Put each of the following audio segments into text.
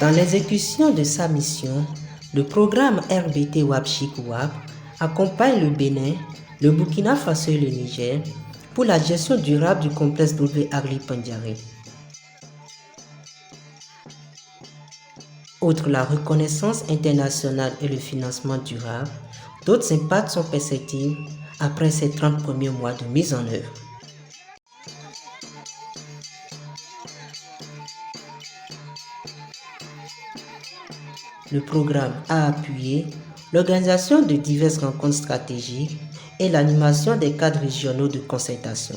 Dans l'exécution de sa mission, le programme RBT WAP-CHIC-WAP accompagne le Bénin, le Burkina Faso et le Niger pour la gestion durable du complexe W. Agli Pandiaré. Outre la reconnaissance internationale et le financement durable, d'autres impacts sont perceptibles après ces 30 premiers mois de mise en œuvre. Le programme a appuyé l'organisation de diverses rencontres stratégiques et l'animation des cadres régionaux de concertation.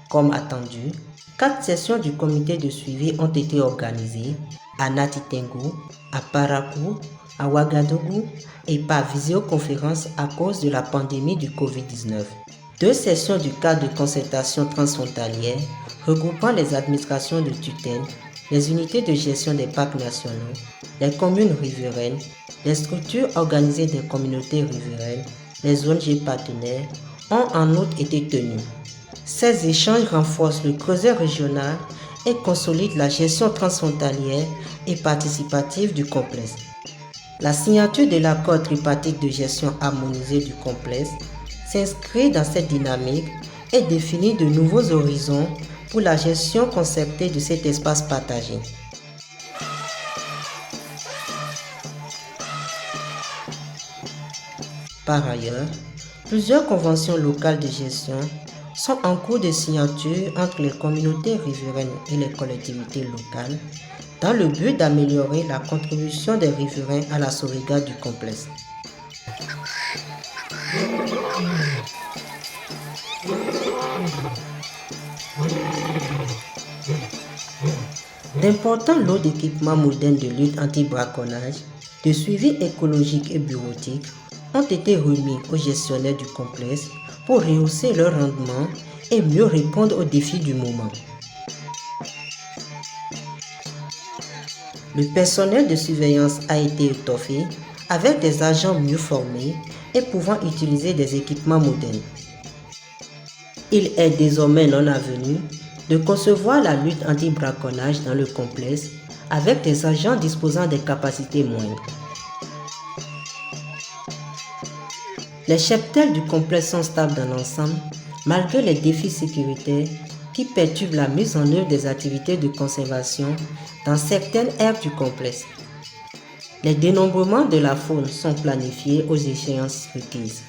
Comme attendu, 4 sessions du comité de suivi ont été organisées à Nati-Tengu, à Parakou, à Ouagadougou et par visioconférence à cause de la pandémie du Covid-19. 2 sessions du cadre de concertation transfrontalière regroupant les administrations de tutelle, les unités de gestion des parcs nationaux, les communes riveraines, les structures organisées des communautés riveraines, les ONG partenaires ont en outre été tenus. Ces échanges renforcent le creuset régional et consolident la gestion transfrontalière et participative du complexe. La signature de l'accord tripartite de gestion harmonisée du complexe s'inscrit dans cette dynamique et définit de nouveaux horizons pour la gestion concertée de cet espace partagé. Par ailleurs, plusieurs conventions locales de gestion sont en cours de signature entre les communautés riveraines et les collectivités locales dans le but d'améliorer la contribution des riverains à la sauvegarde du complexe. D'importants lots d'équipements modernes de lutte anti-braconnage, de suivi écologique et bureautique ont été remis aux gestionnaires du complexe pour rehausser leur rendement et mieux répondre aux défis du moment. Le personnel de surveillance a été étoffé avec des agents mieux formés et pouvant utiliser des équipements modernes. Il est désormais non avenu de concevoir la lutte anti-braconnage dans le complexe avec des agents disposant des capacités moindres. Les cheptels du complexe sont stables dans l'ensemble malgré les défis sécuritaires qui perturbent la mise en œuvre des activités de conservation dans certaines aires du complexe. Les dénombrements de la faune sont planifiés aux échéances requises.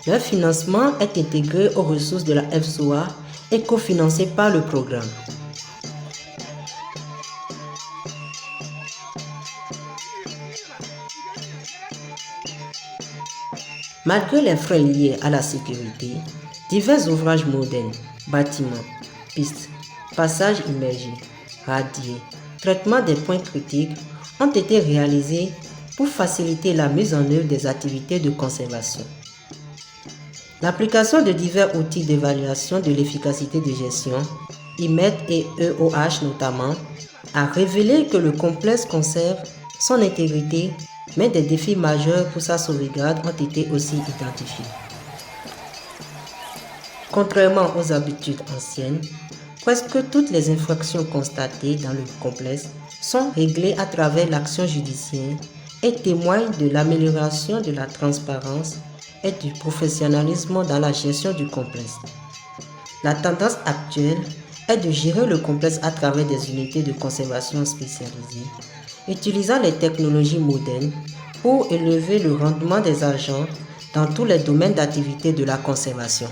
Leur financement est intégré aux ressources de la FSOA et cofinancé par le programme. Malgré les freins liés à la sécurité, divers ouvrages modernes, bâtiments, pistes, passages immergés, radiers, traitement des points critiques ont été réalisés pour faciliter la mise en œuvre des activités de conservation. L'application de divers outils d'évaluation de l'efficacité de gestion, IMET et EOH notamment, a révélé que le complexe conserve son intégrité, mais des défis majeurs pour sa sauvegarde ont été aussi identifiés. Contrairement aux habitudes anciennes, presque toutes les infractions constatées dans le complexe sont réglées à travers l'action judiciaire et témoignent de l'amélioration de la transparence et du professionnalisme dans la gestion du complexe. La tendance actuelle est de gérer le complexe à travers des unités de conservation spécialisées, utilisant les technologies modernes pour élever le rendement des agents dans tous les domaines d'activité de la conservation.